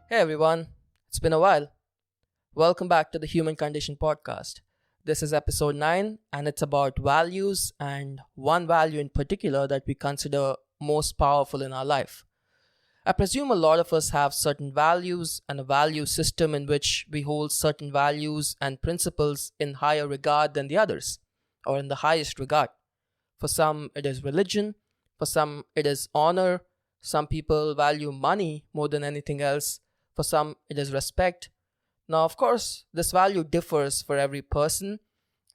Hey everyone, it's been a while. Welcome back to the Human Condition podcast. This is episode 9 and it's about values and one value in particular that we consider most powerful in our life. I presume a lot of us have certain values and a value system in which we hold certain values and principles in higher regard than the others, or in the highest regard. For some, it is religion, for some, it is honor, some people value money more than anything else, for some, it is respect. Now, of course, this value differs for every person,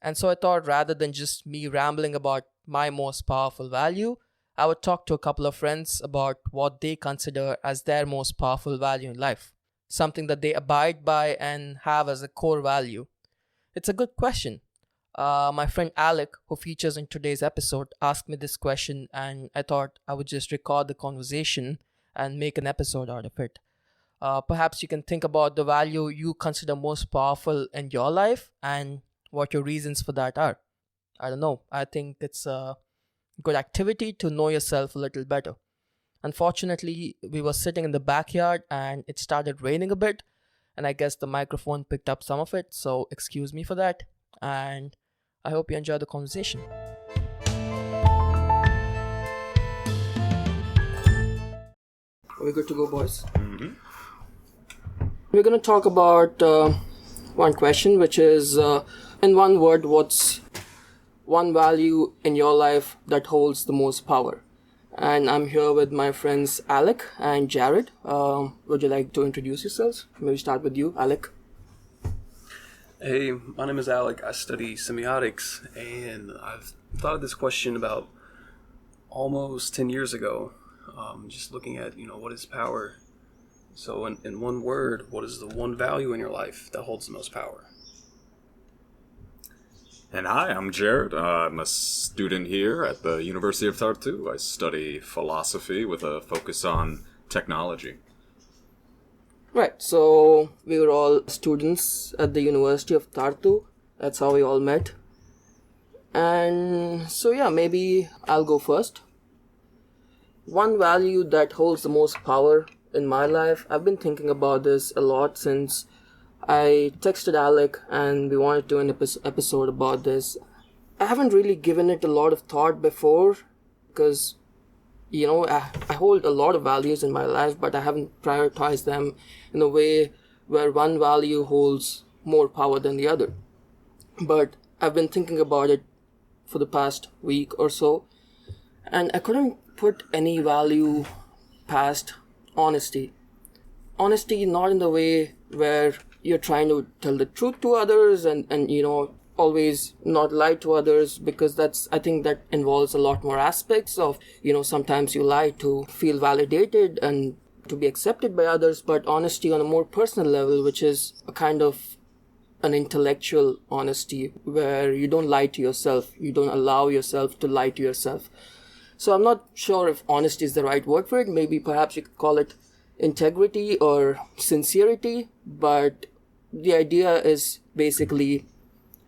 and so I thought rather than just me rambling about my most powerful value, I would talk to a couple of friends about what they consider as their most powerful value in life, something that they abide by and have as a core value. It's a good question. My friend Alec, who features in today's episode, asked me this question, and I thought I would just record the conversation and make an episode out of it. Perhaps you can think about the value you consider most powerful in your life and what your reasons for that are. I don't know. I think it's a good activity to know yourself a little better. Unfortunately, we were sitting in the backyard and it started raining a bit, and I guess the microphone picked up some of it, so excuse me for that. And I hope you enjoy the conversation. Are we good to go, boys? We're going to talk about one question, which is, in one word, what's one value in your life that holds the most power? And I'm here with my friends Alec and Jared. Would you like to introduce yourselves? Maybe start with you, Alec. Hey, my name is Alec. I study semiotics, and I've thought of this question about almost 10 years ago, just looking at, what is power? So in one word, what is the one value in your life that holds the most power? And hi, I'm Jared. I'm a student here at the University of Tartu. I study philosophy with a focus on technology. Right, so we were all students at the University of Tartu. That's how we all met. And so yeah, maybe I'll go first. One value that holds the most power in my life, I've been thinking about this a lot since I texted Alec and we wanted to do an episode about this. I haven't really given it a lot of thought before because, I hold a lot of values in my life, but I haven't prioritized them in a way where one value holds more power than the other. But I've been thinking about it for the past week or so, and I couldn't put any value past honesty. Honesty not in the way where you're trying to tell the truth to others and always not lie to others, because I think that involves a lot more aspects of, sometimes you lie to feel validated and to be accepted by others, but honesty on a more personal level, which is a kind of an intellectual honesty where you don't lie to yourself, you don't allow yourself to lie to yourself. So I'm not sure if honesty is the right word for it. Maybe perhaps you could call it integrity or sincerity, but the idea is basically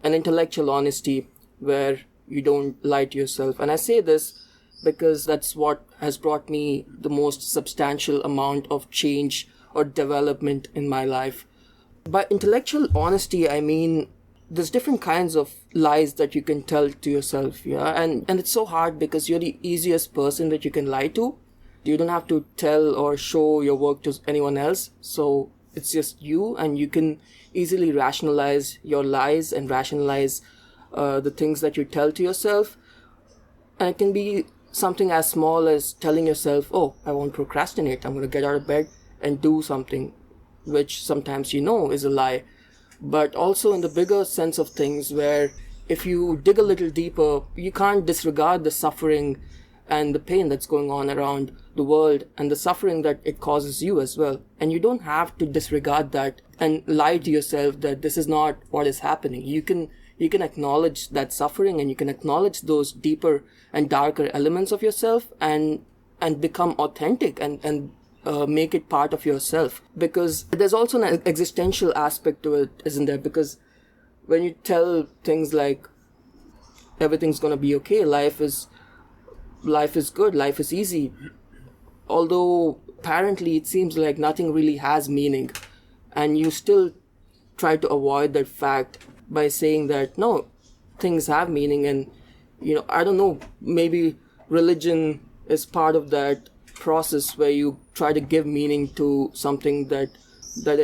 an intellectual honesty where you don't lie to yourself. And I say this because that's what has brought me the most substantial amount of change or development in my life. By intellectual honesty, I mean there's different kinds of lies that you can tell to yourself, and it's so hard because you're the easiest person that you can lie to. You don't have to tell or show your work to anyone else, so it's just you, and you can easily rationalize your lies and rationalize the things that you tell to yourself. And it can be something as small as telling yourself, oh, I won't procrastinate, I'm going to get out of bed and do something, which sometimes is a lie. But also in the bigger sense of things, where if you dig a little deeper, you can't disregard the suffering and the pain that's going on around the world and the suffering that it causes you as well. And you don't have to disregard that and lie to yourself that this is not what is happening. You can acknowledge that suffering, and you can acknowledge those deeper and darker elements of yourself and become authentic and make it part of yourself. Because there's also an existential aspect to it, isn't there? Because when you tell things like everything's gonna be okay, life is good, life is easy, although apparently it seems like nothing really has meaning, and you still try to avoid that fact by saying that no, things have meaning. And I don't know, maybe religion is part of that process where you try to give meaning to something that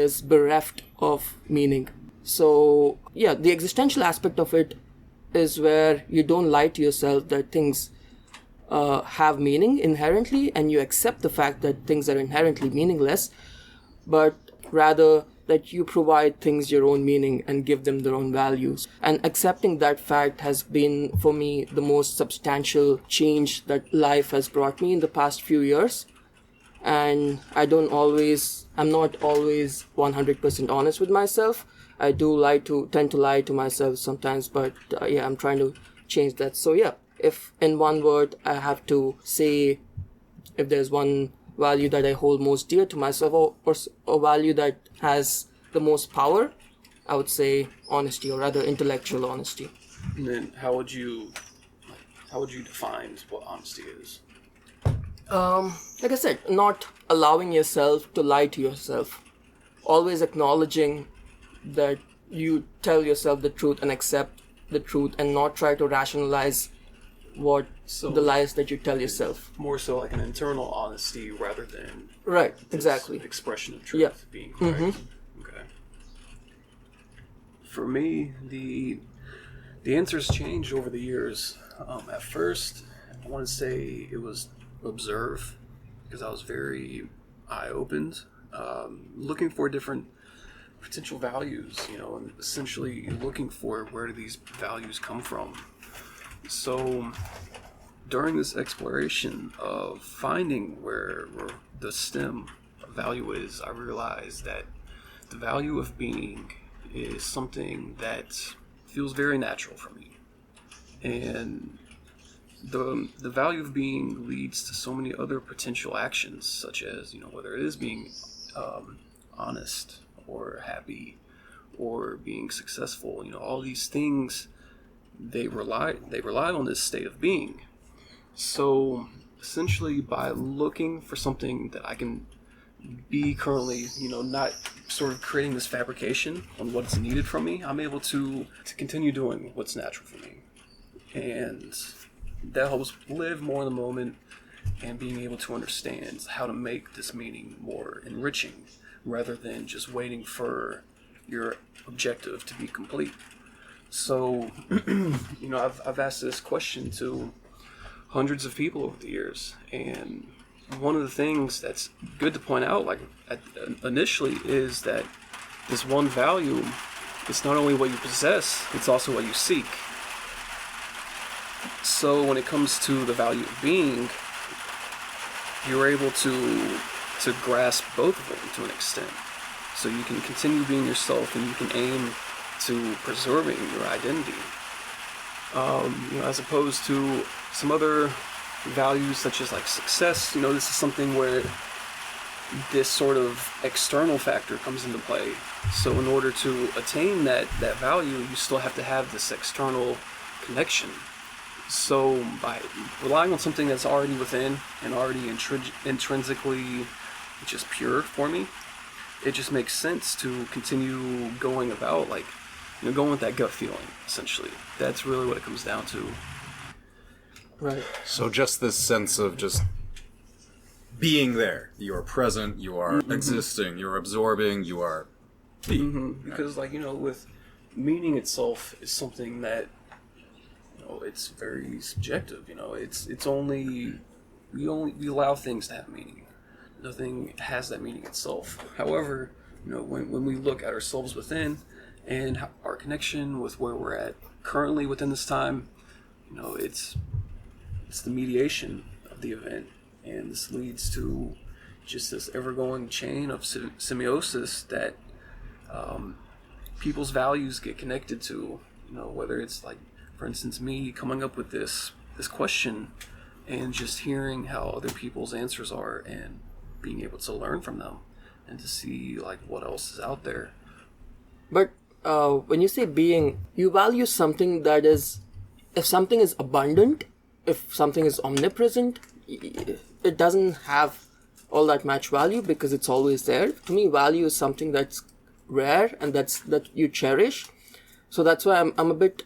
is bereft of meaning. So yeah, the existential aspect of it is where you don't lie to yourself that things have meaning inherently, and you accept the fact that things are inherently meaningless, but rather that you provide things your own meaning and give them their own values. And accepting that fact has been, for me, the most substantial change that life has brought me in the past few years. And I'm not always 100% honest with myself. I do tend to lie to myself sometimes, but I'm trying to change that. So yeah, if in one word I have to say, if there's one value that I hold most dear to myself, or a value that has the most power, I would say honesty, or rather intellectual honesty. And then how would you define what honesty is? Like I said, not allowing yourself to lie to yourself. Always acknowledging that you tell yourself the truth and accept the truth, and not try to rationalize the lies that you tell yourself. More so like an internal honesty rather than right, exactly, expression of truth being correct. Mm-hmm. Okay. For me, the answers changed over the years. At first, I want to say it was observe, because I was very eye-opened, looking for different potential values, and essentially looking for where do these values come from. So during this exploration of finding where the stem value is, I realized that the value of being is something that feels very natural for me. And the value of being leads to so many other potential actions, such as, whether it is being honest or happy or being successful, all these things, they rely on this state of being. So essentially, by looking for something that I can be currently, not sort of creating this fabrication on what's needed from me, I'm able to continue doing what's natural for me. And that helps live more in the moment and being able to understand how to make this meaning more enriching rather than just waiting for your objective to be complete. So, I've asked this question to hundreds of people over the years, and one of the things that's good to point out, initially, is that this one value, it's not only what you possess, it's also what you seek. So when it comes to the value of being, you're able to grasp both of them to an extent. So you can continue being yourself, and you can aim to preserving your identity. As opposed to some other values such as success, this is something where this sort of external factor comes into play. So in order to attain that value, you still have to have this external connection. So by relying on something that's already within and already intrinsically just pure for me, it just makes sense to continue going about, going with that gut feeling, essentially. That's really what it comes down to. Right. So just this sense of just being there. You are present, you are existing, you're absorbing, you are being. Mm-hmm. Because, with meaning itself is something that, it's very subjective, it's only, we allow things to have meaning. Nothing has that meaning itself. However, when we look at ourselves within and our connection with where we're at currently within this time, it's the mediation of the event, and this leads to just this ever-going chain of semiosis that people's values get connected to. Whether it's for instance, me coming up with this question and just hearing how other people's answers are and being able to learn from them and to see what else is out there. But when you say being, you value something that is, if something is abundant, if something is omnipresent, it doesn't have all that much value because it's always there. To me, value is something that's rare and that you cherish. So that's why I'm a bit,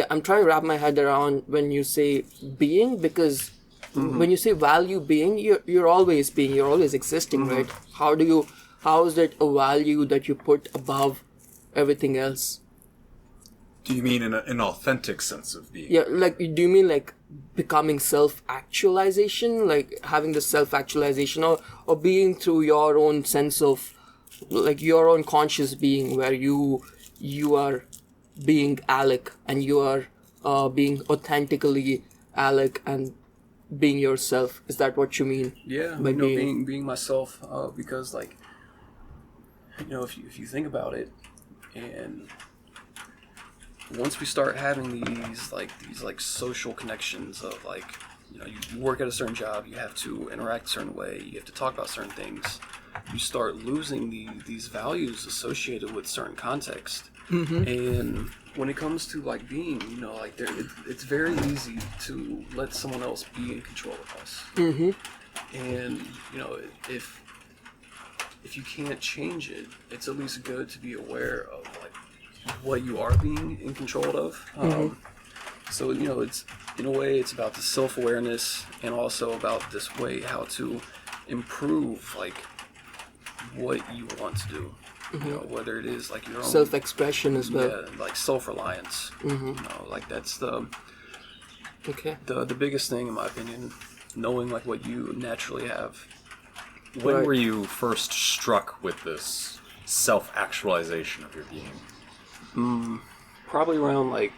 I'm trying to wrap my head around when you say being, because when you say value being, you're always being, you're always existing, right? How is it a value that you put above everything else? Do you mean in an authentic sense of being? Yeah, like, do you mean like becoming self-actualization, like having the self-actualization, or being through your own sense of, like, your own conscious being, where you are being Alec and you are being authentically Alec and being yourself? Is that what you mean? Yeah, by being myself, because, like, if you think about it, and once we start having these social connections of, like, you work at a certain job, you have to interact a certain way, you have to talk about certain things, you start losing these values associated with certain context. And when it comes to, like, being, it's very easy to let someone else be in control of us. And if you can't change it, it's at least good to be aware of, like, what you are being in control of. So it's, in a way, it's about the self-awareness, and also about this way how to improve, like, what you want to do. Whether it is, like, your own self-expression as well. Yeah, like self-reliance. Like, that's the biggest thing, in my opinion. Knowing, like, what you naturally have. When were you first struck with this self-actualization of your being? Probably around, like,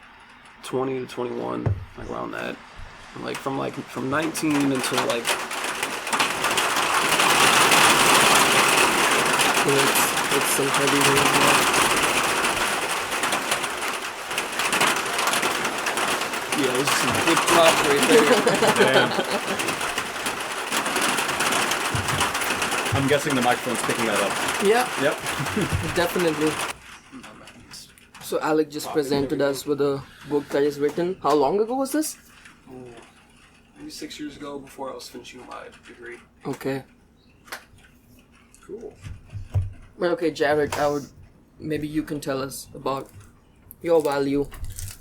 20 to 21, like, around that. And, from 19 until, like, it's some heavy rain. Yeah, this is some big drop right there. Damn. I'm guessing the microphone's picking that up. Yeah. Yep. Definitely. So Alec just presented us with a book that is written. How long ago was this? Maybe 6 years ago, before I was finishing my degree. Okay. Cool. But okay, Jared, maybe you can tell us about your value,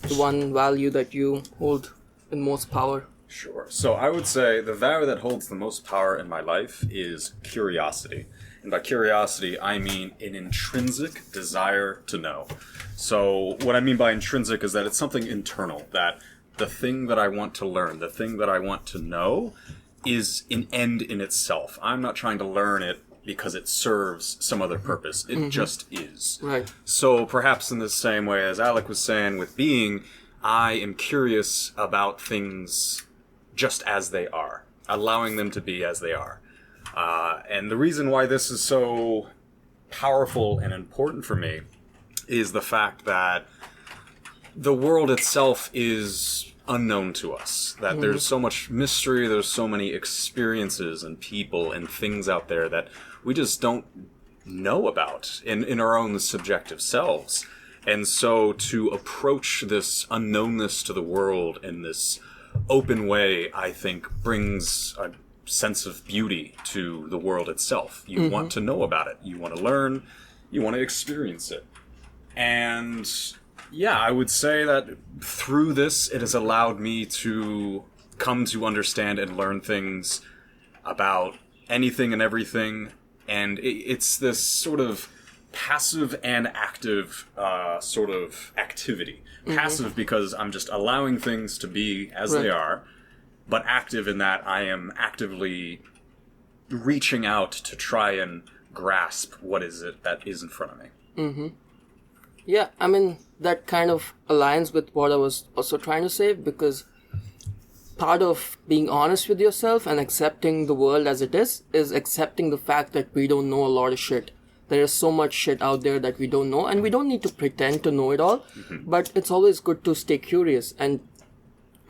the one value that you hold in most power. Sure. So I would say the value that holds the most power in my life is curiosity. And by curiosity, I mean an intrinsic desire to know. So what I mean by intrinsic is that it's something internal, that the thing that I want to learn, the thing that I want to know is an end in itself. I'm not trying to learn it because it serves some other purpose. It just is. Right. So perhaps in the same way as Alec was saying with being, I am curious about things just as they are, allowing them to be as they are. And the reason why this is so powerful and important for me is the fact that the world itself is unknown to us, that there's so much mystery, there's so many experiences and people and things out there that we just don't know about in our own subjective selves. And so to approach this unknownness to the world in this open way, I think, brings a sense of beauty to the world itself. You want to know about it. You want to learn. You want to experience it. And yeah, I would say that through this, it has allowed me to come to understand and learn things about anything and everything. And it's this sort of passive and active sort of activity. Passive because I'm just allowing things to be as they are, but active in that I am actively reaching out to try and grasp what is it that is in front of me. Yeah, I mean, that kind of aligns with what I was also trying to say, because part of being honest with yourself and accepting the world as it is accepting the fact that we don't know a lot of shit. There is so much shit out there that we don't know, and we don't need to pretend to know it all, but it's always good to stay curious. And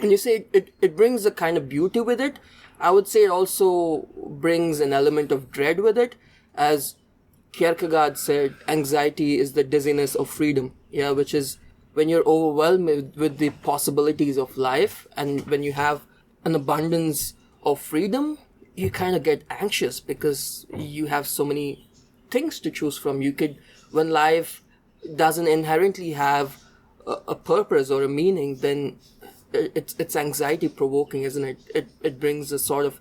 you say it brings a kind of beauty with it. I would say it also brings an element of dread with it. As Kierkegaard said, anxiety is the dizziness of freedom. Yeah, which is when you're overwhelmed with the possibilities of life, and when you have an abundance of freedom, you kind of get anxious because you have so many things to choose from. When life doesn't inherently have a purpose or a meaning, then it's anxiety provoking, isn't it? It brings a sort of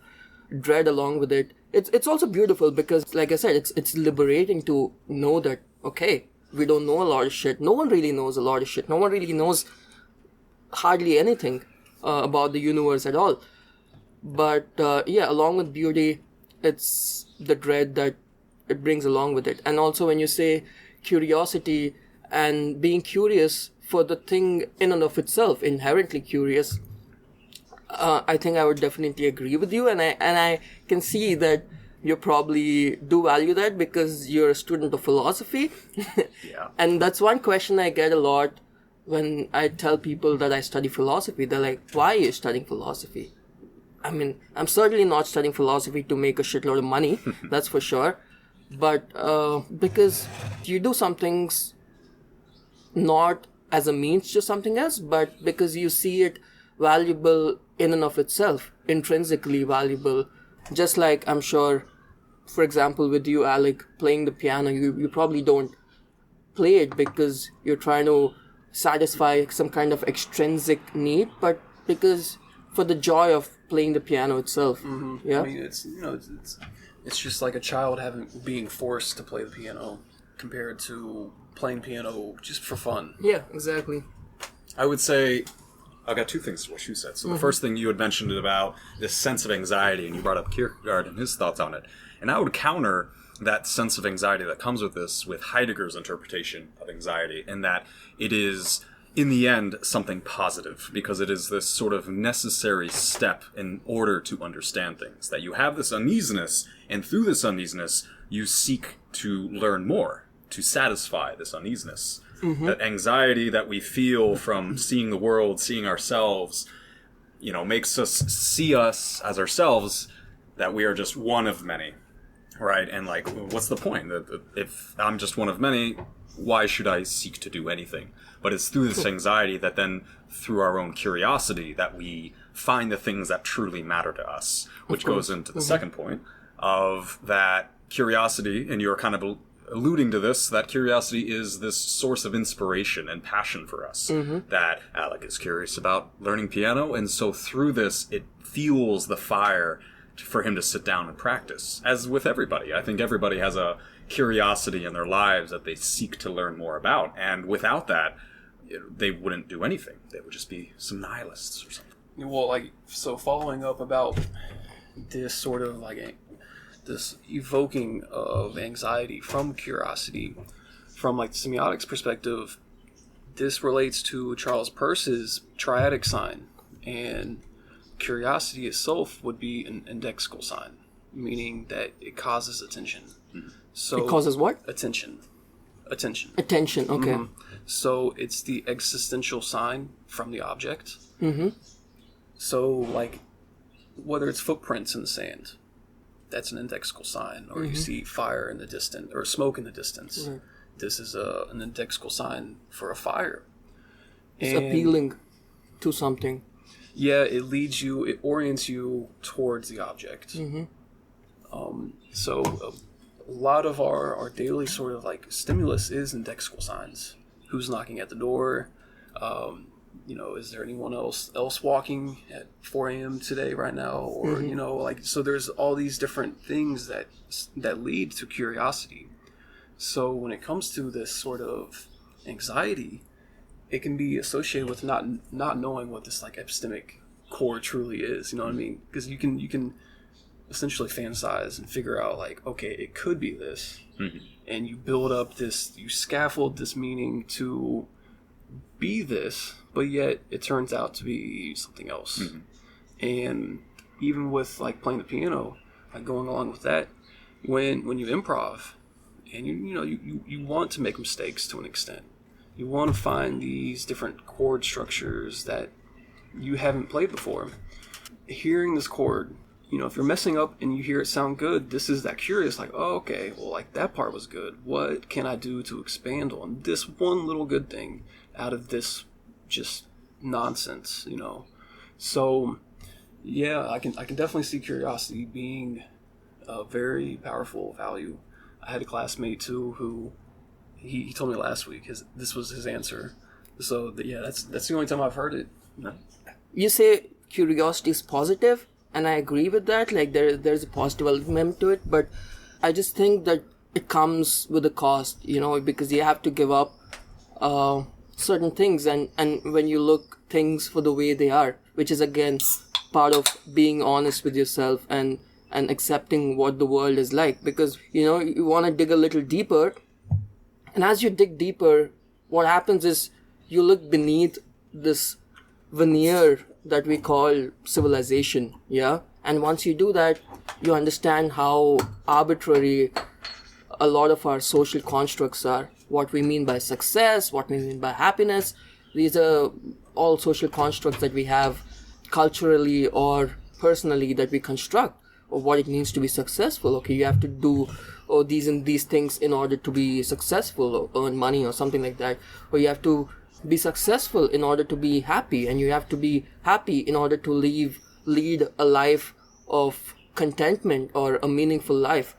dread along with it. It's also beautiful because, like I said, it's liberating to know that, okay, we don't know a lot of shit. No one really knows a lot of shit. No one really knows hardly anything about the universe at all. But yeah, along with beauty, it's the dread that it brings along with it. And also when you say curiosity and being curious for the thing in and of itself, inherently curious, I think I would definitely agree with you, and I can see that you probably do value that because you're a student of philosophy. Yeah. And that's one question I get a lot when I tell people that I study philosophy. They're like, why are you studying philosophy? I mean, I'm certainly not studying philosophy to make a shitload of money, that's for sure. But because you do some things not as a means to something else, but because you see it valuable in and of itself, intrinsically valuable. Just like, I'm sure, for example, with you, Alec, playing the piano, you probably don't play it because you're trying to satisfy some kind of extrinsic need, but because for the joy of playing the piano itself. Mm-hmm. Yeah. I mean, it's just like a child being forced to play the piano compared to playing piano just for fun. Yeah, exactly. I would say I've got two things to what you said. So the first thing you had mentioned about this sense of anxiety, and you brought up Kierkegaard and his thoughts on it. And I would counter that sense of anxiety that comes with this with Heidegger's interpretation of anxiety, in that it is, in the end, something positive, because it is this sort of necessary step in order to understand things. That you have this uneasiness, and through this uneasiness, you seek to learn more, to satisfy this uneasiness. That anxiety that we feel from seeing the world, seeing ourselves, makes us see us as ourselves, that we are just one of many, right? And like, what's the point? If I'm just one of many, why should I seek to do anything? But it's through this anxiety that then, through our own curiosity, that we find the things that truly matter to us, which goes into the second point of that curiosity, and you're kind of alluding to this, that curiosity is this source of inspiration and passion for us. That Alec is curious about learning piano, and so through this, it fuels the fire for him to sit down and practice. As with everybody, I think everybody has a curiosity in their lives that they seek to learn more about, and without that, they wouldn't do anything. They would just be some nihilists or something. Well, so following up about this sort of this evoking of anxiety from curiosity, from the semiotics perspective, this relates to Charles Peirce's triadic sign, and curiosity itself would be an indexical sign, meaning that it causes attention. So it causes what? Attention. Attention, okay. So it's the existential sign from the object. So whether it's footprints in the sand, that's an indexical sign, or you see fire in the distance, or smoke in the distance. This is an indexical sign for a fire. It's appealing to something. Yeah, it orients you towards the object. So a lot of our daily sort of stimulus is indexical signs. Who's knocking at the door? Is there anyone else walking at 4 a.m. today right now? Or, so there's all these different things that lead to curiosity. So when it comes to this sort of anxiety, it can be associated with not knowing what this epistemic core truly is. You know what I mean? Because you can essentially fantasize and figure out okay, it could be this. And you build up you scaffold this meaning to be this, but yet it turns out to be something else. And even with playing the piano, going along with that, when you improv and you want to make mistakes to an extent, you want to find these different chord structures that you haven't played before. Hearing this chord, if you're messing up and you hear it sound good, this is that curious, oh, okay, well, that part was good. What can I do to expand on this one little good thing out of this just nonsense, So Yeah, I can definitely see curiosity being a very powerful value. I had a classmate too who he told me last week this was his answer. So yeah, that's the only time I've heard it. You say curiosity is positive, and I agree with that. Like there's a positive element to it, but I just think that it comes with a cost, because you have to give up certain things, and when you look things for the way they are, which is again part of being honest with yourself and accepting what the world is like, because you want to dig a little deeper, and as you dig deeper, what happens is you look beneath this veneer that we call civilization, yeah? And once you do that, you understand how arbitrary a lot of our social constructs are. What we mean by success, what we mean by happiness. These are all social constructs that we have culturally or personally that we construct, or what it means to be successful. Okay, you have to do these and these things in order to be successful or earn money or something like that. Or you have to be successful in order to be happy, and you have to be happy in order to lead a life of contentment or a meaningful life.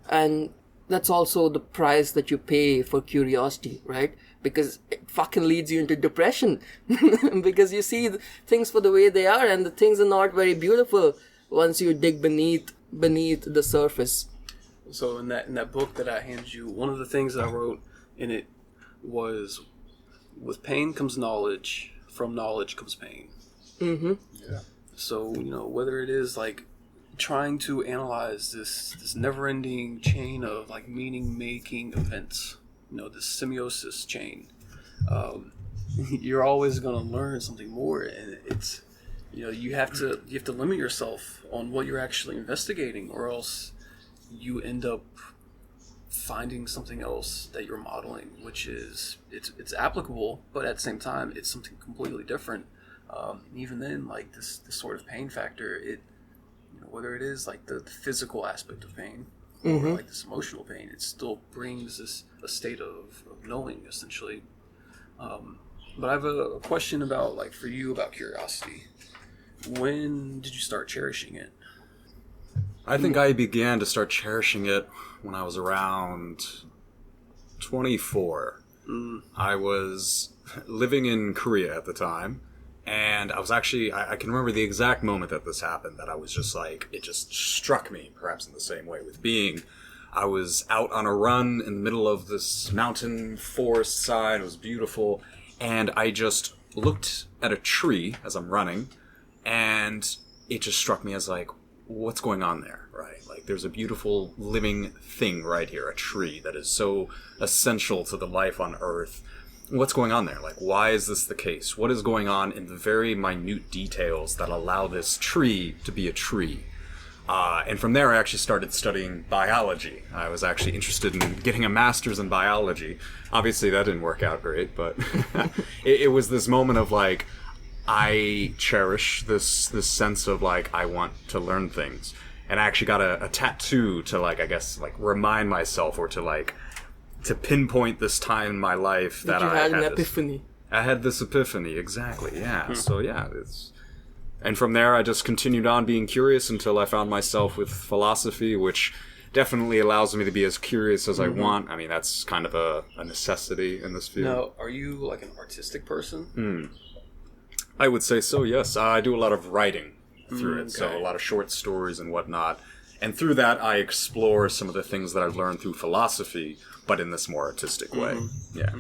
And that's also the price that you pay for curiosity, right? Because it fucking leads you into depression because you see things for the way they are, and the things are not very beautiful once you dig beneath the surface. So in that book that I handed you, one of the things that I wrote in it was, with pain comes knowledge, from knowledge comes pain. Mm-hmm. Yeah. So, whether it is like trying to analyze this never-ending chain of like meaning-making events, this semiosis chain, you're always going to learn something more, and it's you have to limit yourself on what you're actually investigating, or else you end up finding something else that you're modeling, which is it's applicable, but at the same time it's something completely different. Even then, like this sort of pain factor, whether it is like the physical aspect of pain, or like this emotional pain, it still brings a state of knowing, essentially. But I have a question about, like, for you, about curiosity. When did you start cherishing it? I think I began to start cherishing it when I was around 24. I was living in Korea at the time, and I was actually, I can remember the exact moment that this happened, that I was just like, it just struck me, perhaps in the same way with being. I was out on a run in the middle of this mountain forest side. It was beautiful, and I just looked at a tree as I'm running, and it just struck me as like, what's going on there, right? Like, there's a beautiful living thing right here, a tree that is so essential to the life on Earth. What's going on there? Like, why is this the case? What is going on in the very minute details that allow this tree to be a tree? And from there, I actually started studying biology. I was actually interested in getting a master's in biology. Obviously, that didn't work out great, but it was this moment of like, I cherish this sense of like, I want to learn things. And I actually got a tattoo to like, I guess, like remind myself, or to pinpoint this time in my life that I had an epiphany. I had this epiphany, exactly, yeah. So yeah, and from there I just continued on being curious until I found myself with philosophy, which definitely allows me to be as curious as I want. I mean, that's kind of a necessity in this field. Now, are you like an artistic person? I would say so, yes. I do a lot of writing through it, so a lot of short stories and whatnot. And through that, I explore some of the things that I've learned through philosophy, but in this more artistic way. Yeah.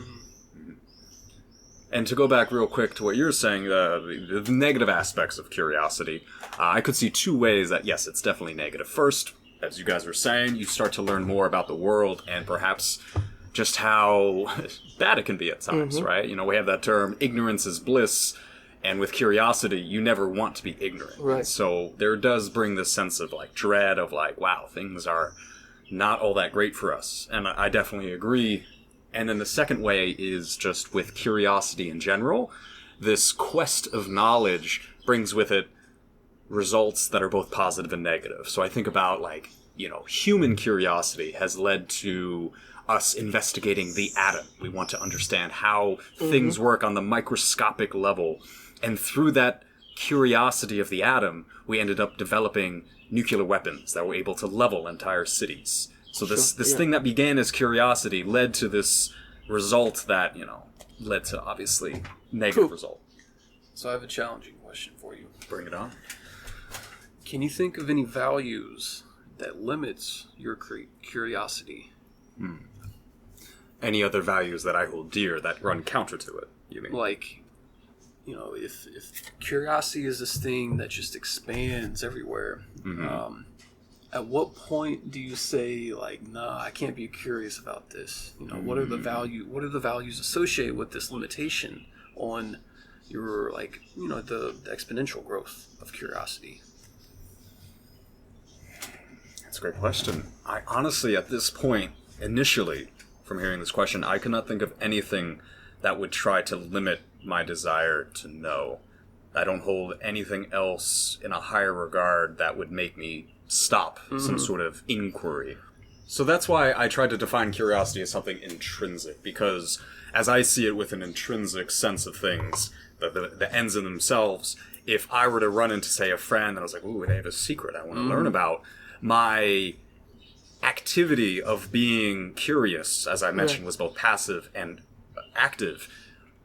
And to go back real quick to what you're saying, the negative aspects of curiosity, I could see two ways that, yes, it's definitely negative. First, as you guys were saying, you start to learn more about the world and perhaps just how bad it can be at times, right? We have that term, ignorance is bliss. And with curiosity, you never want to be ignorant. Right. So there does bring this sense of like dread of like, wow, things are not all that great for us. And I definitely agree. And then the second way is just with curiosity in general. This quest of knowledge brings with it results that are both positive and negative. So I think about like, human curiosity has led to us investigating the atom. We want to understand how things work on the microscopic level. And through that curiosity of the atom, we ended up developing nuclear weapons that were able to level entire cities. So this thing that began as curiosity led to this result that, led to obviously negative result. So I have a challenging question for you. Bring it on. Can you think of any values that limits your curiosity? Any other values that I hold dear that run counter to it, you mean? Like, if curiosity is this thing that just expands everywhere, at what point do you say, like, nah, I can't be curious about this? What are the values associated with this limitation on your, like, the exponential growth of curiosity? That's a great question. I honestly, at this point, initially, from hearing this question, I could not think of anything that would try to limit my desire to know. I don't hold anything else in a higher regard that would make me stop some sort of inquiry. So that's why I tried to define curiosity as something intrinsic, because as I see it with an intrinsic sense of things, the ends in themselves, if I were to run into, say, a friend and I was like, ooh, they have a secret I want to learn about, my activity of being curious, as I mentioned, was both passive and active.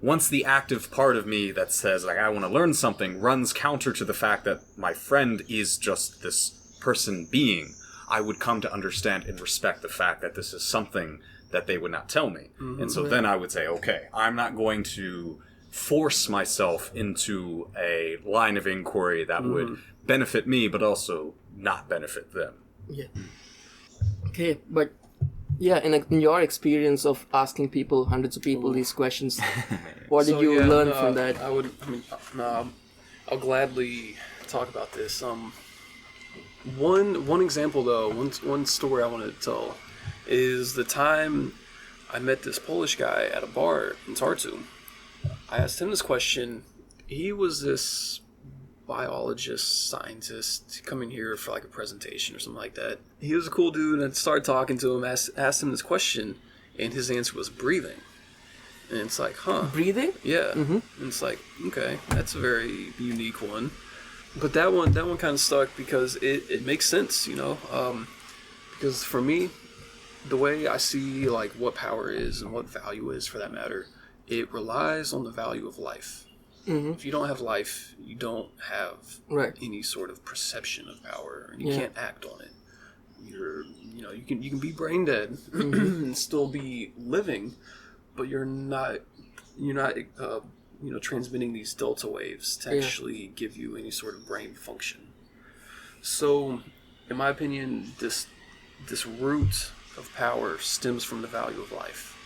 Once the active part of me that says, like, I want to learn something runs counter to the fact that my friend is just this person being, I would come to understand and respect the fact that this is something that they would not tell me. And so then I would say, okay, I'm not going to force myself into a line of inquiry that would benefit me, but also not benefit them. Yeah. Okay, but yeah, in your experience of asking people, hundreds of people, these questions, what did you learn from that? I'll gladly talk about this. One example though, one story I wanted to tell is the time I met this Polish guy at a bar in Tartu. I asked him this question. He was this biologist, scientist, coming here for like a presentation or something like that. He was a cool dude, and I started talking to him, asked him this question, and his answer was breathing. And it's like, huh. Breathing? Yeah. And it's like, okay, that's a very unique one. But that one kind of stuck because it makes sense, because for me, the way I see like what power is and what value is for that matter, it relies on the value of life. If you don't have life, you don't have any sort of perception of power, and you can't act on it. You can be brain dead and still be living, but you're not transmitting these delta waves to actually give you any sort of brain function. So, in my opinion, this root of power stems from the value of life.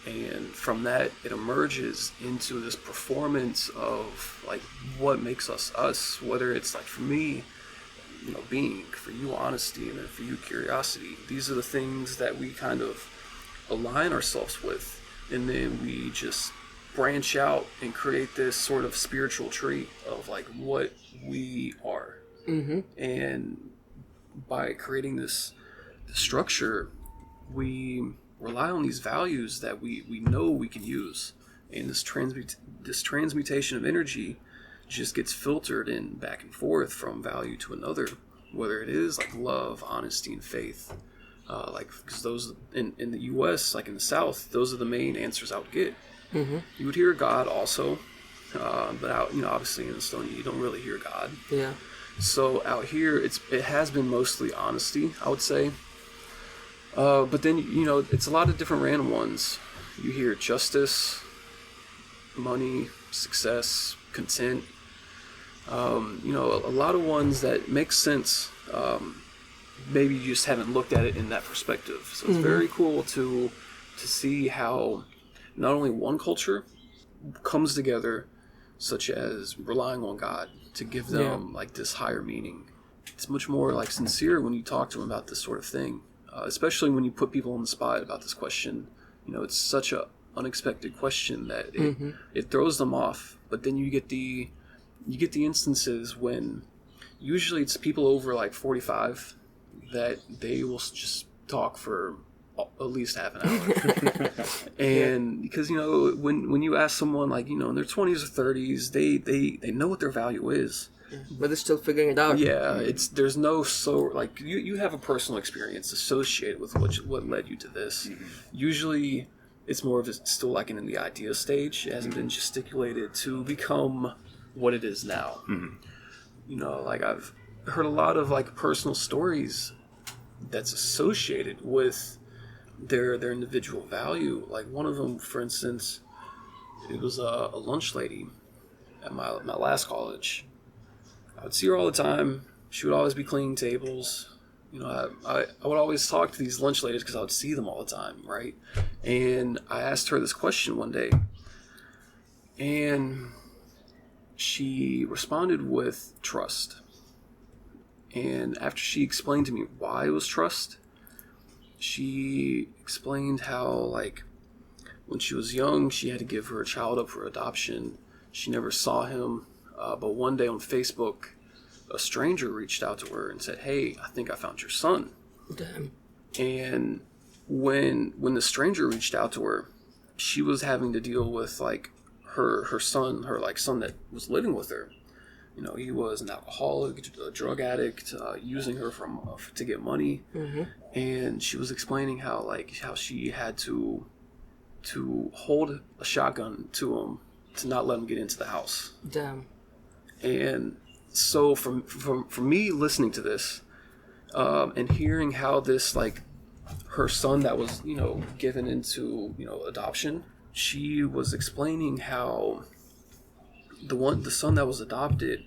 And from that, it emerges into this performance of like what makes us us. Whether it's like for me, being, for you, honesty, and then for you, curiosity. These are the things that we kind of align ourselves with, and then we just branch out and create this sort of spiritual tree of like what we are. And by creating this structure, we rely on these values that we know we can use, and this transmutation of energy just gets filtered in back and forth from value to another, whether it is like love, honesty, and faith. Because those in the U.S., like in the South, those are the main answers I would get. You would hear God also, but out obviously in Estonia you don't really hear God. Yeah. So out here it has been mostly honesty, I would say. But then, it's a lot of different random ones. You hear justice, money, success, content. A lot of ones that make sense. Maybe you just haven't looked at it in that perspective. So it's very cool to see how not only one culture comes together, such as relying on God to give them like this higher meaning. It's much more like sincere when you talk to them about this sort of thing. Especially when you put people on the spot about this question. It's such a unexpected question that it throws them off. But then you get the instances when usually it's people over like 45 that they will just talk for at least half an hour. And because, you know, when you ask someone like, you know, in their 20s or 30s, they know what their value is. But they're still figuring it out. Yeah, there's no like you have a personal experience associated with what led you to this. Usually it's more of still like in the idea stage. It hasn't been gesticulated to become what it is now. You know, like I've heard a lot of like personal stories that's associated with their individual value. Like one of them, for instance, it was a lunch lady at my last college. I would see her all the time. She would always be cleaning tables. You know, I would always talk to these lunch ladies because I would see them all the time, right? And I asked her this question one day, and she responded with trust. And after she explained to me why it was trust, she explained how, like, when she was young, she had to give her child up for adoption. She never saw him, but one day on Facebook, a stranger reached out to her and said, "Hey, I think I found your son." Damn. And when the stranger reached out to her, she was having to deal with, like, her son that was living with her. You know, he was an alcoholic, a drug addict, using her to get money. And she was explaining how she had to hold a shotgun to him to not let him get into the house. Damn. And so from me listening to this, and hearing how this, like, her son that was, you know, given into, you know, adoption, she was explaining how the son that was adopted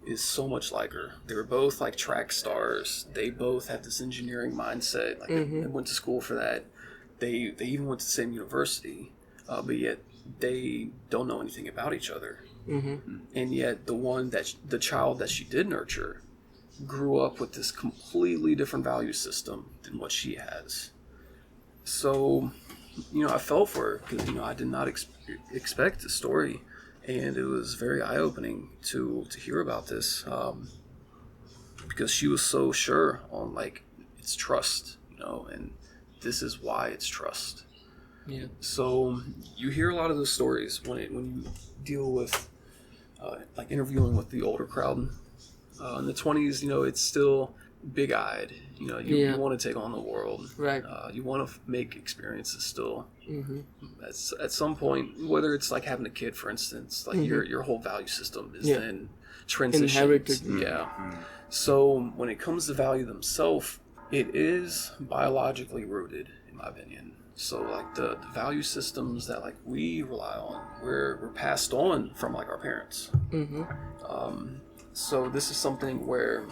is so much like her. They were both like track stars. They both had this engineering mindset. Like they went to school for that. They even went to the same university, but yet they don't know anything about each other. And yet the child that she did nurture grew up with this completely different value system than what she has. So, you know, I felt for her because, you know, I did not expect the story, and it was very eye-opening to hear about this, because she was so sure on, like, it's trust, you know, and this is why it's trust. Yeah. So you hear a lot of those stories when you deal with like interviewing with the older crowd. In the 20s, you know, it's still big-eyed. You know, you want to take on the world. Right. You want to make experiences still. At some point, whether it's like having a kid, for instance, like your whole value system is then transitioned. Inherited. Yeah. So when it comes to value themselves, it is biologically rooted, in my opinion. So like the value systems that like we rely on, we're passed on from like our parents. So this is something where,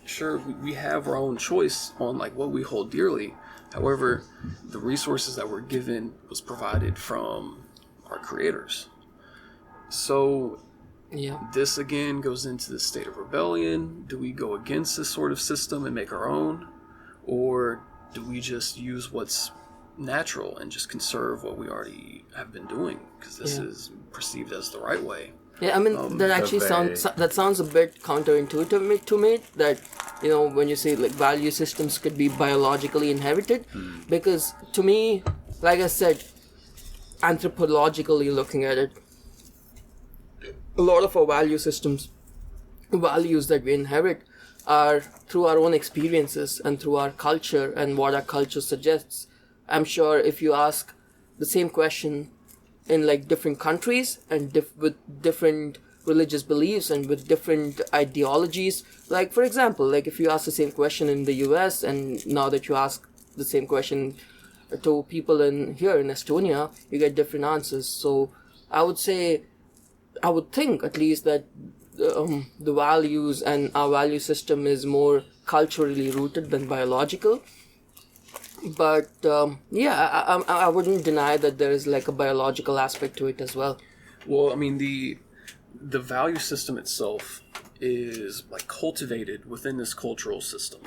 sure, we have our own choice on like what we hold dearly. However, the resources that we're given was provided from our creators. So this again goes into the state of rebellion. Do we go against this sort of system and make our own? Or do we just use what's natural and just conserve what we already have been doing? Because this is perceived as the right way. Yeah, I mean, that actually sounds a bit counterintuitive to me, that, you know, when you say like value systems could be biologically inherited, because to me, like I said, anthropologically looking at it, a lot of our value systems, values that we inherit, are through our own experiences and through our culture and what our culture suggests. I'm sure if you ask the same question in like different countries and with different religious beliefs and with different ideologies, like for example, like if you ask the same question in the US and now that you ask the same question to people here in Estonia, you get different answers. So I would think at least that the values and our value system is more culturally rooted than biological. But I wouldn't deny that there is like a biological aspect to it as well. Well, I mean, the value system itself is like cultivated within this cultural system.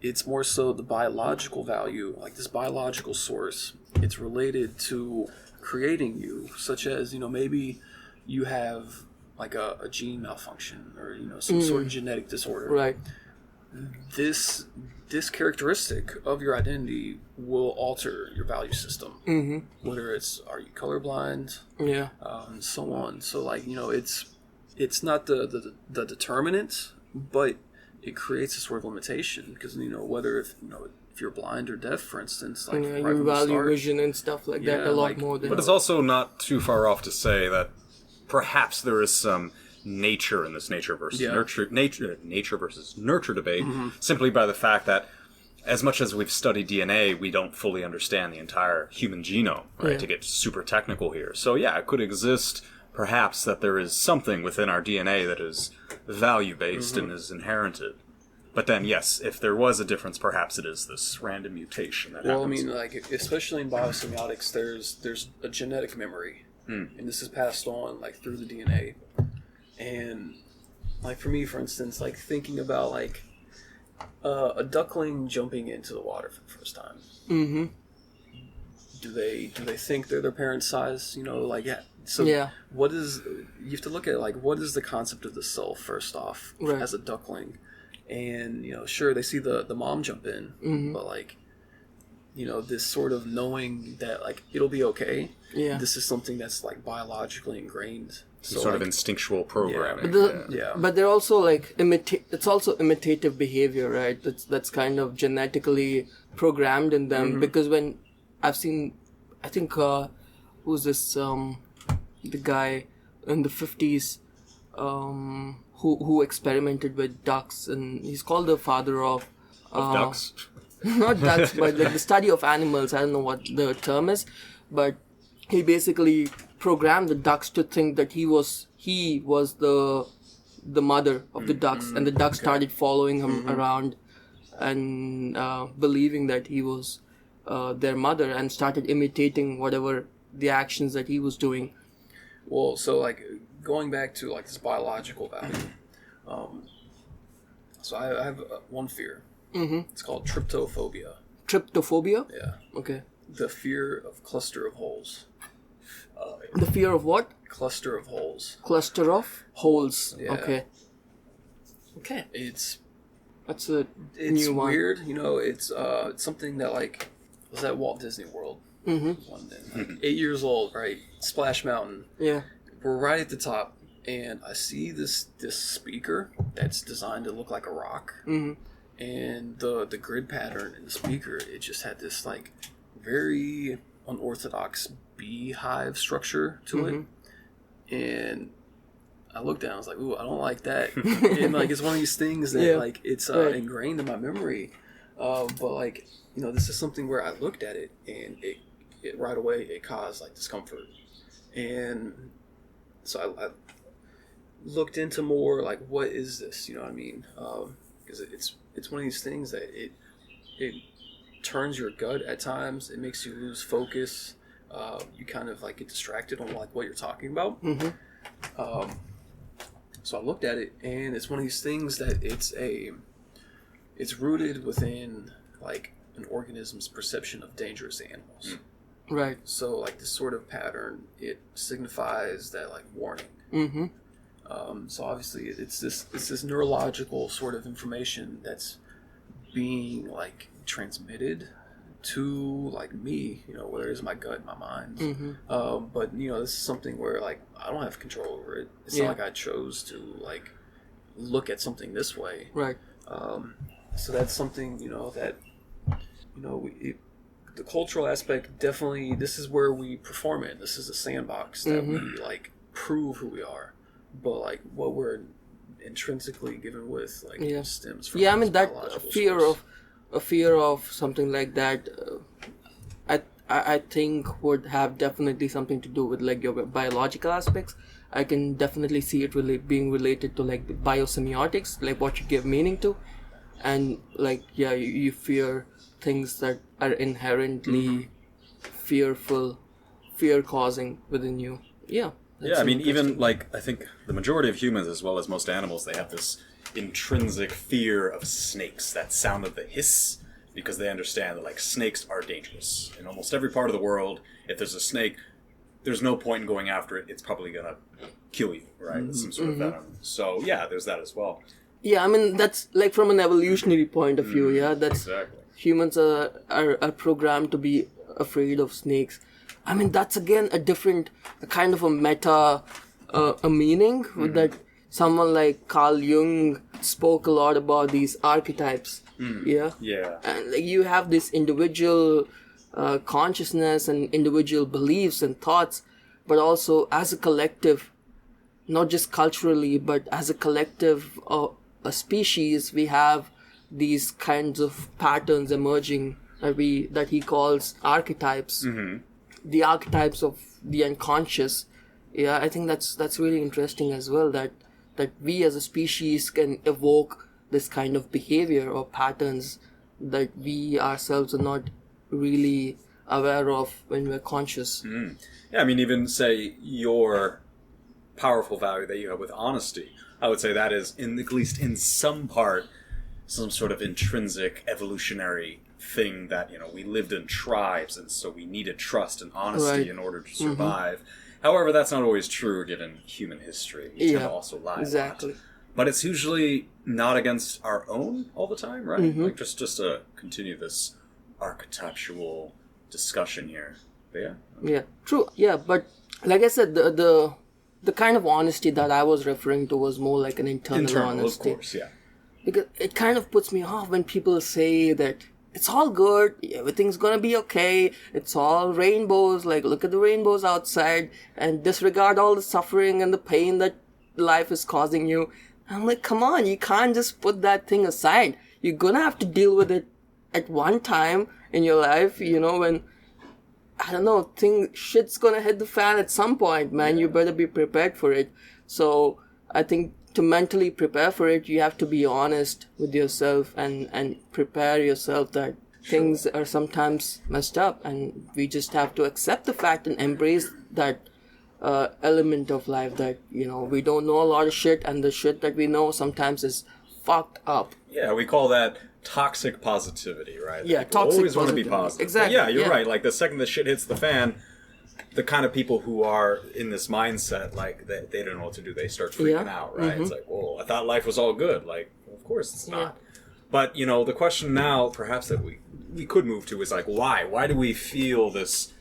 It's more so the biological value, like this biological source. It's related to creating you, such as, you know, maybe you have like a gene malfunction or, you know, some sort of genetic disorder. Right. this characteristic of your identity will alter your value system. Mm-hmm. Whether it's, are you colorblind, Yeah. and so on. So like, it's not the determinant, but it creates a sort of limitation because whether if you're blind or deaf, for instance, like Yeah, right you from the value start, vision and stuff like that Yeah, a lot like, more than. But it's also not too far off to say that perhaps there is some nature in this nature versus nature versus nurture debate, simply by the fact that as much as we've studied DNA, we don't fully understand the entire human genome, right? Yeah. To get super technical here. So yeah, it could exist perhaps that there is something within our DNA that is value-based and is inherited. But then, yes, if there was a difference, perhaps it is this random mutation that Well, I happens. mean, like, especially in biosemiotics, there's a genetic memory, and this is passed on like through the DNA. And like for me, for instance, like thinking about like a duckling jumping into the water for the first time. Mm-hmm. Do they think they're their parents' size? Like yeah. So Yeah. what is you have to look at like what is the concept of the self first off Right. as a duckling, and sure they see the mom jump in, but like this sort of knowing that like it'll be okay. Yeah. This is something that's like biologically ingrained. Some sort of like, instinctual programming. Yeah. But they're also like it's also imitative behavior, right? That's kind of genetically programmed in them because when I've seen, I think who's this the guy in the 50s who experimented with ducks, and he's called the father of Ducks. not ducks, but like the study of animals. I don't know what the term is, but he basically programmed the ducks to think that he was the mother of the ducks, and the ducks started following him around and believing that he was their mother, and started imitating whatever the actions that he was doing. Well, so like going back to like this biological value. So I have one fear. It's called tryptophobia. Tryptophobia? Yeah. Okay. The fear of cluster of holes. The fear of what? Cluster of holes. Cluster of holes. Yeah. Okay. Okay. It's That's a it's new one. weird, it's something that like was at Walt Disney World. London. Like, 8 years old, right? Splash Mountain. Yeah. We're right at the top, and I see this speaker that's designed to look like a rock. And the grid pattern in the speaker, it just had this like very unorthodox beehive structure to it. And I looked down, I was like, ooh, I don't like that. And like it's one of these things that like it's ingrained in my memory. But like, this is something where I looked at it and it right away it caused like discomfort. And so I looked into more like, what is this? You know what I mean? Because it's one of these things that it turns your gut at times. It makes you lose focus. You kind of like get distracted on like what you're talking about. So I looked at it, and it's one of these things that it's rooted within like an organism's perception of dangerous animals. Right. So like this sort of pattern, it signifies that like warning. So obviously it's this neurological sort of information that's being like transmitted to like me, whether it's my gut, my mind. But this is something where like I don't have control over it. It's not like I chose to like look at something this way. Right. So that's something that the cultural aspect, definitely this is where we perform it. This is a sandbox that we like prove who we are. But like what we're intrinsically given with like stems from I mean that biological fear source. of a fear of something like that I think would have definitely something to do with like your biological aspects. I can definitely see it being related to like the biosemiotics, like what you give meaning to, and like you fear things that are inherently fear causing within you. Yeah, I mean, even, like, I think the majority of humans, as well as most animals, they have this intrinsic fear of snakes, that sound of the hiss, because they understand that, like, snakes are dangerous. In almost every part of the world, if there's a snake, there's no point in going after it. It's probably going to kill you, right? Some sort of venom. So, yeah, there's that as well. Yeah, I mean, that's like from an evolutionary point of view, yeah, that's Exactly. humans are programmed to be afraid of snakes. I mean, that's again a different a kind of a meta a meaning that someone like Carl Jung spoke a lot about these archetypes. Yeah, Yeah. and like, you have this individual consciousness and individual beliefs and thoughts, but also as a collective, not just culturally, but as a collective, a species, we have these kinds of patterns emerging that he calls archetypes. The archetypes of the unconscious. Yeah, I think that's really interesting as well. That we as a species can evoke this kind of behavior or patterns that we ourselves are not really aware of when we're conscious. Yeah, I mean, even say your powerful value that you have with honesty, I would say that is, at least in some part, some sort of intrinsic evolutionary thing that, we lived in tribes, and so we needed trust and honesty Right. in order to survive. However, that's not always true given human history. We tend Yeah, to also lie exactly. a lot. But it's usually not against our own all the time, right? Like just to continue this archetypal discussion here. But yeah. Yeah, true. Yeah, but like I said, the kind of honesty that I was referring to was more like an internal Of honesty. course, yeah. Because it kind of puts me off when people say that it's all good, everything's gonna be okay, it's all rainbows, like look at the rainbows outside, and disregard all the suffering and the pain that life is causing you. I'm like, come on, you can't just put that thing aside. You're gonna have to deal with it at one time in your life, when, I don't know, shit's gonna hit the fan at some point, man. You better be prepared for it. So I think to mentally prepare for it, you have to be honest with yourself and prepare yourself that things are sometimes messed up, and we just have to accept the fact and embrace that element of life that, we don't know a lot of shit, and the shit that we know sometimes is fucked up. Yeah, we call that toxic positivity, right? Yeah, People toxic always want to be positivity. positive. Exactly, But yeah, you're yeah. right. Like the second the shit hits the fan, the kind of people who are in this mindset, like they don't know what to do, they start freaking Yeah. out, right? It's like, whoa, I thought life was all good. Like, of course it's not. But the question now, perhaps that we could move to is like, why? Why do we feel this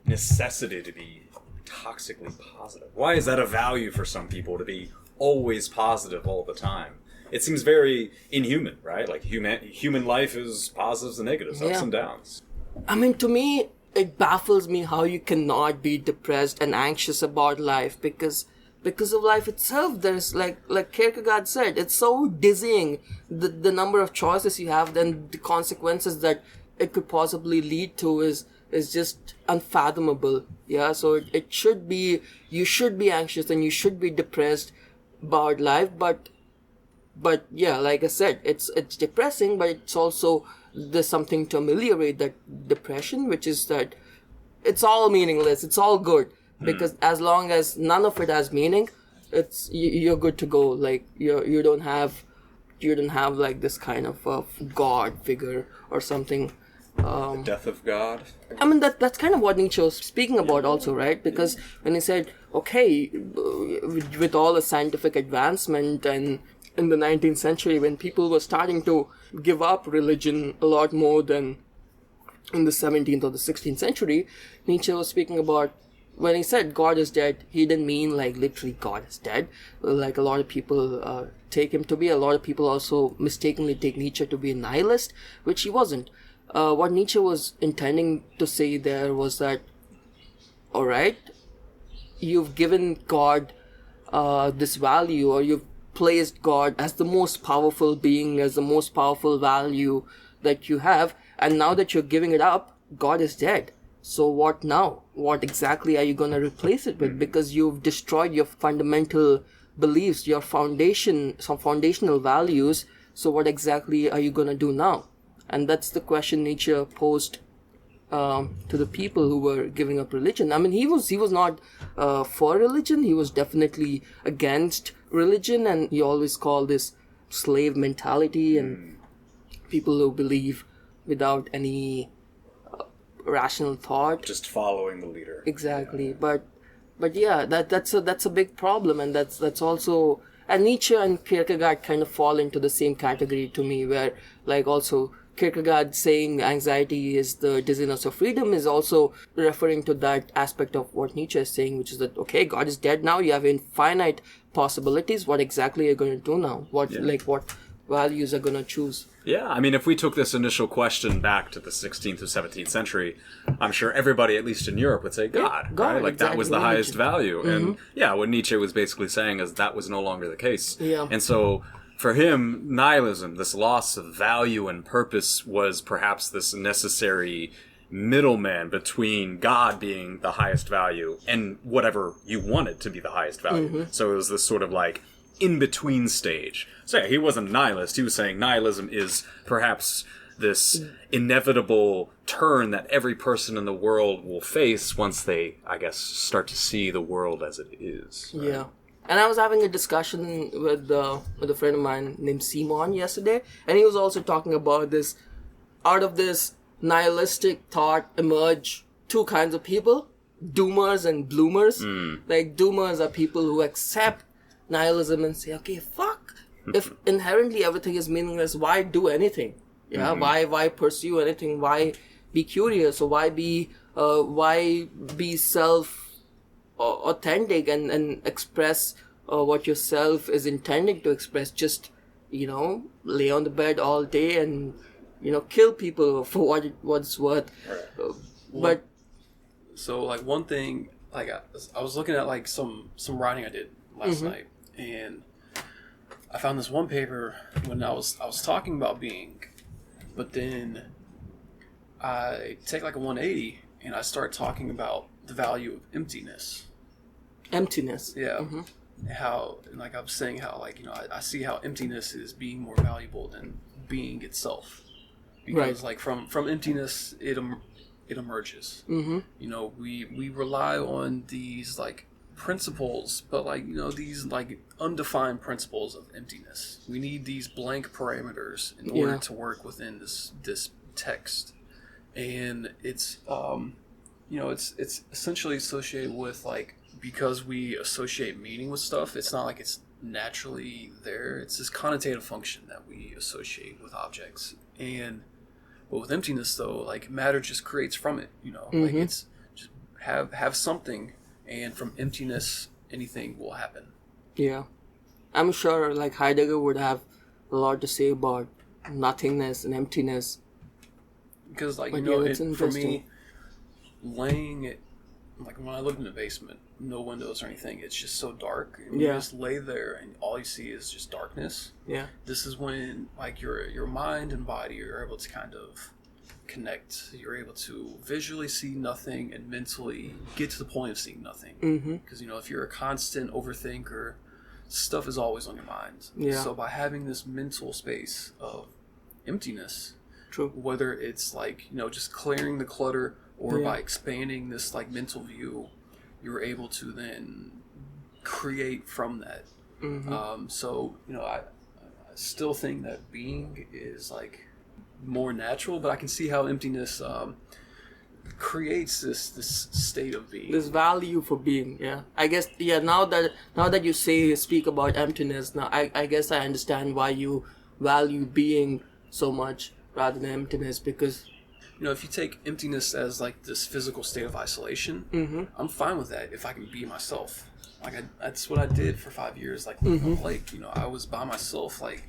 necessity to be toxically positive? Why is that a value for some people to be always positive all the time? It seems very inhuman, right? Like human life is positives and negatives, ups Yeah. and downs. I mean, to me, it baffles me how you cannot be depressed and anxious about life because of life itself. There's like Kierkegaard said, it's so dizzying the number of choices you have, then the consequences that it could possibly lead to is just unfathomable. Yeah, so it should be, you should be anxious and you should be depressed about life, but yeah, like I said, it's depressing, but it's also, there's something to ameliorate that depression, which is that it's all meaningless, it's all good, because as long as none of it has meaning, you're good to go. Like you don't have like this kind of God figure or something. The death of God. I mean, that's kind of what Nietzsche was speaking about also, right? Because when he said, okay, with all the scientific advancement and in the 19th century, when people were starting to give up religion a lot more than in the 17th or the 16th century, Nietzsche was speaking about, when he said God is dead, he didn't mean like literally God is dead, like a lot of people take him to be. A lot of people also mistakenly take Nietzsche to be a nihilist, which he wasn't. What Nietzsche was intending to say there was that, alright, you've given God this value, or you've placed God as the most powerful being, as the most powerful value that you have, and now that you're giving it up, God is dead. So what now? What exactly are you going to replace it with? Because you've destroyed your fundamental beliefs, your some foundational values. So what exactly are you going to do now? And that's the question Nietzsche posed to the people who were giving up religion. I mean, he was not for religion. He was definitely against religion, and he always called this slave mentality and people who believe without any rational thought. Just following the leader. Exactly, but yeah, that's a big problem, and that's also And Nietzsche and Kierkegaard kind of fall into the same category to me, where like also Kierkegaard saying anxiety is the dizziness of freedom is also referring to that aspect of what Nietzsche is saying, which is that, okay, God is dead now, you have infinite possibilities, what exactly are you going to do now? What values are going to choose? Yeah, I mean, if we took this initial question back to the 16th or 17th century, I'm sure everybody, at least in Europe, would say God, God, right? Like, that was the exactly. highest value. And yeah, what Nietzsche was basically saying is that was no longer the case. Yeah. And so, for him, nihilism, this loss of value and purpose, was perhaps this necessary middleman between God being the highest value and whatever you wanted to be the highest value. So it was this sort of like in-between stage. So yeah, he wasn't a nihilist. He was saying nihilism is perhaps this inevitable turn that every person in the world will face once they, I guess, start to see the world as it is. Right? Yeah. And I was having a discussion with a friend of mine named Simon yesterday, and he was also talking about this, out of this nihilistic thought emerge two kinds of people, doomers and bloomers. Like, doomers are people who accept nihilism and say, okay, fuck, if inherently everything is meaningless, why do anything? Yeah, why pursue anything? Why be curious? Or why be self authentic and express what yourself is intending to express? Just, lay on the bed all day and, kill people for what it's worth. But so like one thing, like I was looking at like some writing I did last night, and I found this one paper when I was talking about being, but then I take like a 180 and I start talking about the value of emptiness. Emptiness. Yeah. How, like I was saying, how like, I see how emptiness is being more valuable than being itself. Because like from emptiness, it emerges. We rely on these like principles, but like, these like undefined principles of emptiness. We need these blank parameters in order to work within this text. And it's it's essentially associated with like, because we associate meaning with stuff, it's not like it's naturally there. It's this connotative function that we associate with objects. But with emptiness though, like matter just creates from it, like it's just have something, and from emptiness anything will happen. Yeah. I'm sure like Heidegger would have a lot to say about nothingness and emptiness. Because like, for me, laying it, like when I lived in the basement, no windows or anything, it's just so dark, and you just lay there and all you see is just darkness. Yeah. This is when like your mind and body are able to kind of connect. You're able to visually see nothing and mentally get to the point of seeing nothing. Because if you're a constant overthinker, stuff is always on your mind. Yeah. So by having this mental space of emptiness, True. Whether it's like just clearing the clutter, or by expanding this like mental view, you're able to then create from that. So I still think that being is like more natural, but I can see how emptiness creates this state of being, this value for being. I guess now that you speak about emptiness, now I guess I understand why you value being so much rather than emptiness, because if you take emptiness as like this physical state of isolation, I'm fine with that if I can be myself. Like that's what I did for 5 years. Like living on the lake, I was by myself, like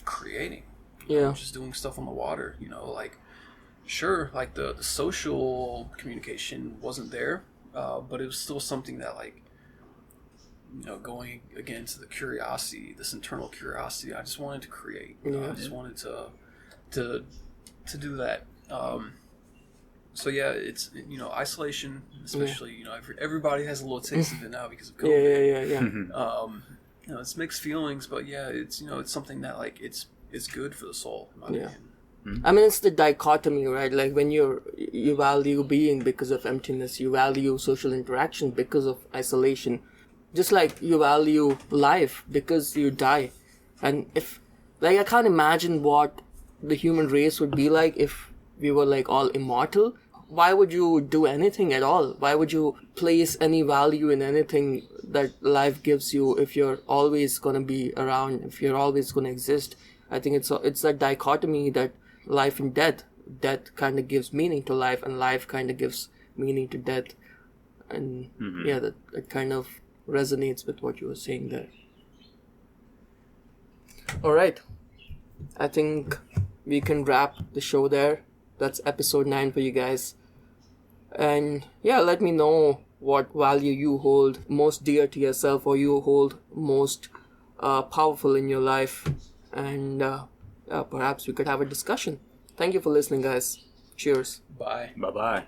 creating, just doing stuff on the water. Like sure, like the social communication wasn't there, but it was still something that like going again to the curiosity, this internal curiosity. I just wanted to create. I just wanted to do that. So yeah, it's isolation, especially everybody has a little taste of it now because of COVID. It's mixed feelings, but it's it's something that like it's good for the soul, in my opinion. I mean, it's the dichotomy, right? Like when you value being because of emptiness, you value social interaction because of isolation, just like you value life because you die. And if like I can't imagine what the human race would be like if we were like all immortal. why would you do anything at all? Why would you place any value in anything that life gives you if you're always going to be around, if you're always going to exist? I think it's that dichotomy that life and death. Death kind of gives meaning to life, and life kind of gives meaning to death. And yeah, that kind of resonates with what you were saying there. All right. I think we can wrap the show there. That's episode 9 for you guys. And yeah, let me know what value you hold most dear to yourself, or you hold most powerful in your life. And perhaps we could have a discussion. Thank you for listening, guys. Cheers. Bye. Bye-bye.